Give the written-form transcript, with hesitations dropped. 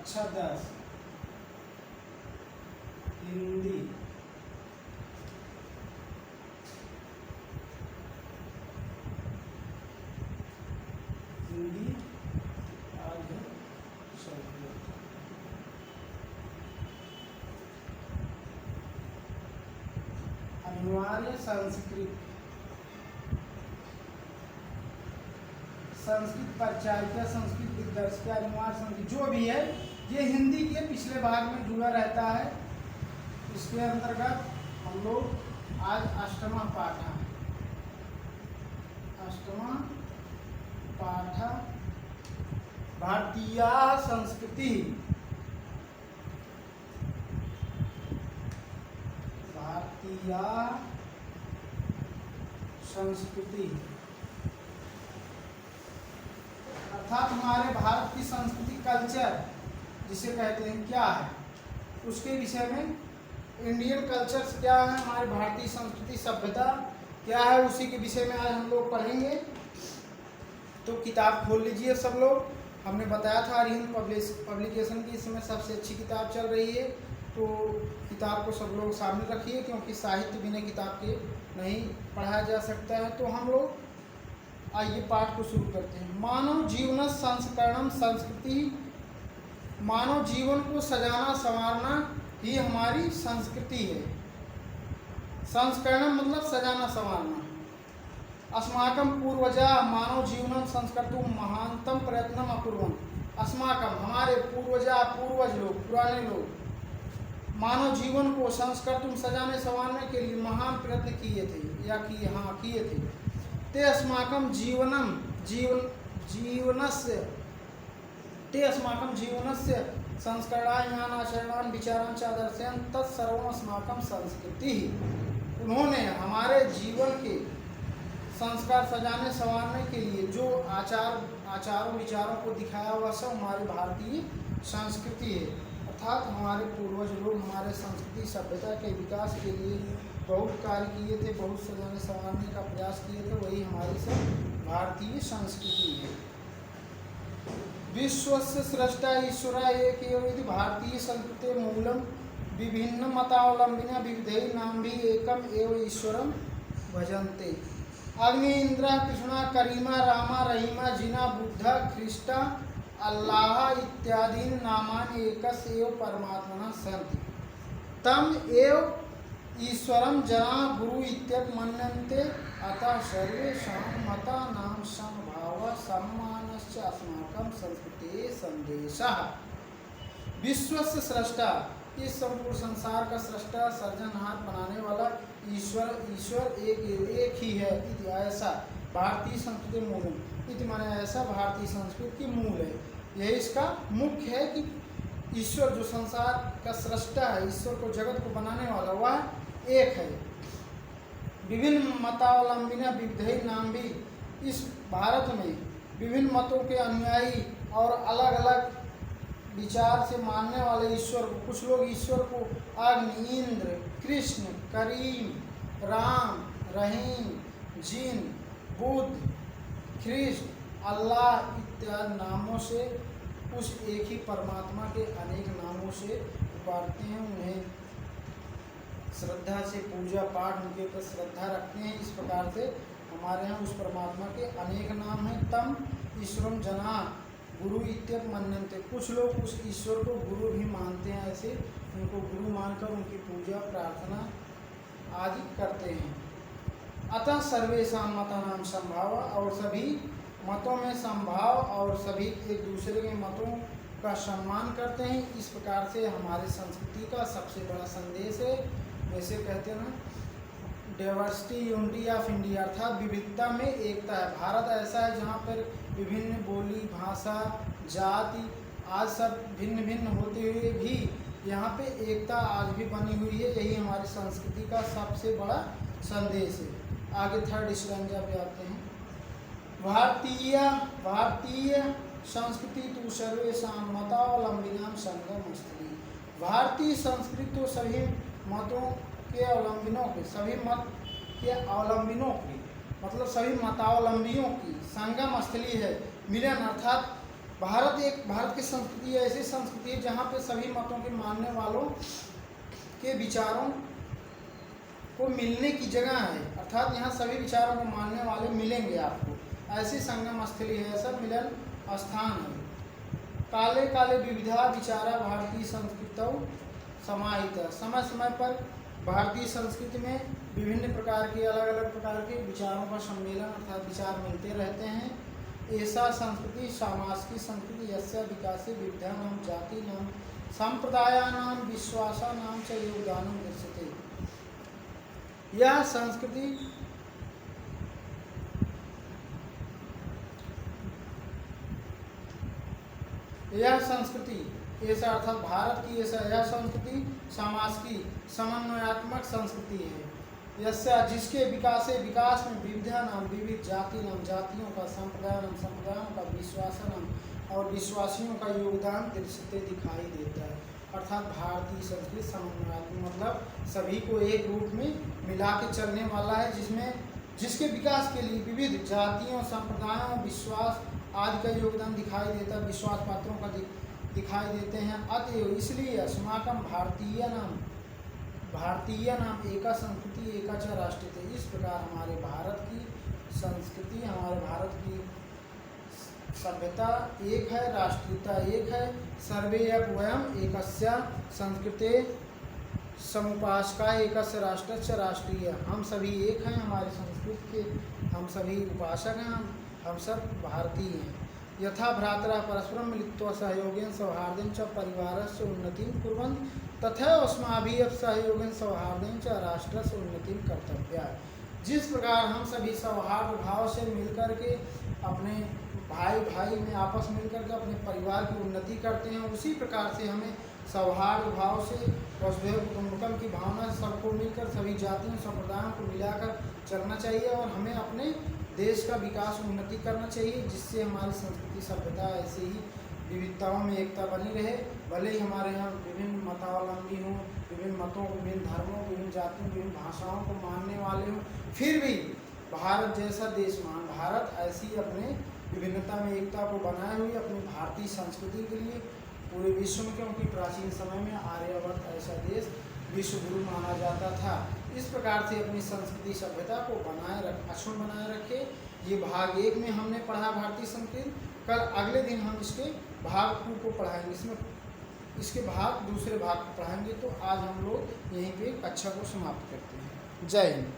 कक्षा 10 हिंदी आज है अनिवार्य संस्कृत परिचारिका संस्कृत दिग्दर्शिका अनिवार्य संस्कृत जो भी है ये हिंदी के पिछले भाग में जुड़ा रहता है। इसके अंतर्गत हम लोग आज अष्टमा पाठ भारतीय संस्कृति अर्थात हमारे भारत की संस्कृति कल्चर जिसे कहते हैं क्या है उसके विषय में, इंडियन कल्चर्स क्या है, हमारी भारतीय संस्कृति सभ्यता क्या है, उसी के विषय में आज हम लोग पढ़ेंगे। तो किताब खोल लीजिए सब लोग। हमने बताया था अरिहंत पब्लिकेशन की इस समय सबसे अच्छी किताब चल रही है, तो किताब को सब लोग सामने रखिए क्योंकि साहित्य बिना किताब के नहीं पढ़ाया जा सकता है। तो हम लोग आइए पाठ को शुरू करते हैं। मानव जीवन संस्करणम संस्कृति, मानव जीवन को सजाना संवारना ही हमारी संस्कृति है। संस्करणम मतलब सजाना संवारना। अस्माकं पूर्वजा मानव जीवनम संस्कर्तुं महानतम प्रयत्नम अकुर्वन्। अस्माकं हमारे पूर्वजा पूर्वज लोग पुराने लोग मानव जीवन को संस्कर्तुं सजाने संवारने के लिए महान प्रयत्न किए थे या किए थे। ते अस्माकं जीवनस्य संस्करणाय ज्ञानाचरणान् विचारान् च आदर्शान् तत्सर्वम् अस्माकं संस्कृति। उन्होंने हमारे जीवन के संस्कार सजाने संवारने के लिए जो आचारों विचारों को दिखाया हुआ सब हमारी भारतीय संस्कृति है। अर्थात हमारे पूर्वज लोग हमारे संस्कृति सभ्यता के विकास के लिए बहुत कार्य किए थे, बहुत सजाने संवारने का प्रयास किए थे, वही हमारी सब भारतीय संस्कृति है। विश्वस्य स्रष्टा ईश्वर एक एव इति भारतीय संस्कृते मूलम विभिन्न मतावलंबिना विविधैः नामभिः एकम एव ईश्वरं भजन्ते। अग्नि इंद्र कृष्णा करीमा रामा रहीमा जिना बुद्धा ख्रिस्टा अल्लाह इत्यादि नामानि एकस्य एव परमात्मनः सन्ति। तम एव ईश्वरं जना गुरु इत्यत मन्यन्ते। अतः सर्वेषां मतानां समभावः सम्मानश्च अस्माकं संस्कृतेः संदेशः। विश्वस्य स्रष्टा, इस संपूर्ण संसार का सृष्टा सर्जनहार बनाने वाला ईश्वर एक ही है। इति ऐसा भारतीय संस्कृति मूल, इति माने ऐसा भारतीय संस्कृति की मूल है। यही इसका मुख्य है कि ईश्वर जो संसार का सृष्टा है, ईश्वर को जगत को बनाने वाला वह एक है। विभिन्न मतावलंबिना विविधैः नाम भी, इस भारत में विभिन्न मतों के अनुयायी और अलग अलग विचार से मानने वाले ईश्वर को, कुछ लोग ईश्वर को अग्नि, इंद्र, कृष्ण, करीम, राम, रहीम, जिन, बुद्ध, ख्रिस्ट, अल्लाह इत्यादि नामों से, उस एक ही परमात्मा के अनेक नामों से पुकारते हैं। उन्हें श्रद्धा से पूजा पाठ उनके ऊपर श्रद्धा रखते हैं। इस प्रकार से हमारे यहाँ उस परमात्मा के अनेक नाम हैं। तम ईश्वरम जना गुरु इत्यत मन्यन्ते, कुछ लोग उस ईश्वर को गुरु भी मानते हैं, ऐसे उनको गुरु मानकर उनकी पूजा प्रार्थना आदि करते हैं। अतः सर्वेषां मतानां संभाव, और सभी मतों में संभाव और सभी एक दूसरे के मतों का सम्मान करते हैं। इस प्रकार से हमारे संस्कृति का सबसे बड़ा संदेश है। जैसे कहते हैं ना, डाइवर्सिटी यूनिटी ऑफ इंडिया, अर्थात विविधता में एकता है। भारत ऐसा है जहाँ पर विभिन्न बोली, भाषा, जाति आज सब भिन्न भिन्न होते हुए भी यहाँ पे एकता आज भी बनी हुई है। यही हमारी संस्कृति का सबसे बड़ा संदेश है। आगे थर्ड स्टैंजा पे आते हैं। भारतीय संस्कृति तो सर्वेषां मतावलंबिनां संगमस्थली। भारतीय संस्कृति तो सभी मतों के अवलंबियों के, सभी मत के अवलंबियों की, मतलब सभी मतावलंबियों की संगम स्थली है। मिलन अर्थात भारत की संस्कृति ऐसी संस्कृति है जहाँ पे सभी मतों के मानने वालों के विचारों को मिलने की जगह है, अर्थात यहाँ सभी विचारों को मानने वाले मिलेंगे आपको। ऐसी संगम स्थली है, सब मिलन स्थान है। काले काले विविधा विचारा भारतीय संस्कृतौ समाहित। समय समय पर भारतीय संस्कृति में विभिन्न प्रकार के अलग अलग प्रकार के विचारों का सम्मेलन अर्थात विचार मिलते रहते हैं। ऐसा संस्कृति सामाजिक संस्कृति यस्य विकासे विविधानां जातीनां संप्रदायानां विश्वासानां च योगदानं दृश्यते। यह संस्कृति ऐसा अर्थात भारत की यह संस्कृति समाज की समन्वयात्मक संस्कृति है। यस्या जिसके विकास में विविधा नाम विविध जाति नाम जातियों का संप्रदायों का विश्वासनम और विश्वासियों का योगदान दृश्यते दिखाई देता है। अर्थात भारतीय संस्कृति समन्वयात्मक मतलब सभी को एक रूप में मिला के चलने वाला है, जिसके विकास के लिए विविध जातियों संप्रदायों विश्वास आदि का योगदान दिखाई देता है, विश्वास पात्रों का दिखाई देते हैं। अतएव इसलिए अस्माकं भारतीय नाम एका संस्कृति एका च राष्ट्रीयते। इस प्रकार हमारे भारत की संस्कृति हमारे भारत की सभ्यता एक है, राष्ट्रीयता एक है। सर्वे वयम एकस्य संस्कृते समुपासका एकस्य राष्ट्रस्य राष्ट्रीय। हम सभी एक हैं, हमारे संस्कृति के हम सभी उपासक हैं, हम सब भारतीय हैं। यथा भ्रातरः परस्परं मिलित्वा सहयोगेन सौहार्देन च परिवारस्य उन्नतिं कुर्वन्ति तथा अस्माभिः अपि सहयोगेन सौहार्देन च राष्ट्रस्य उन्नतिं कर्तव्या। जिस प्रकार हम सभी सौहार्द भाव से मिलकर के अपने भाई में आपस मिलकर के अपने परिवार की उन्नति करते हैं, उसी प्रकार से हमें सौहार्द भाव से वसुधैव कुटुम्बकम की भावना सबको मिलकर सभी जातियों संप्रदायों को मिलाकर चलना चाहिए और हमें अपने देश का विकास उन्नति करना चाहिए, जिससे हमारी संस्कृति सभ्यता ऐसे ही विविधताओं में एकता बनी रहे। भले ही हमारे यहाँ विभिन्न मतावलंबी हों, विभिन्न मतों को, विभिन्न धर्मों, विभिन्न जातियों, विभिन्न भाषाओं को मानने वाले हों, फिर भी भारत जैसा देश महान भारत ऐसी अपने विभिन्नता में एकता को बनाए हुए अपनी भारतीय संस्कृति के लिए पूरे विश्व में, क्योंकि प्राचीन समय में आर्यवर्त ऐसा देश विश्व गुरु माना जाता था। इस प्रकार से अपनी संस्कृति सभ्यता को अक्षुण्ण बनाए रखे। ये भाग 1 में हमने पढ़ा भारतीय संस्कृति। कल अगले दिन हम इसके भाग 2 को पढ़ाएंगे, इसके दूसरे भाग को पढ़ाएंगे। तो आज हम लोग यहीं पे कक्षा को समाप्त करते हैं। जय हिंद।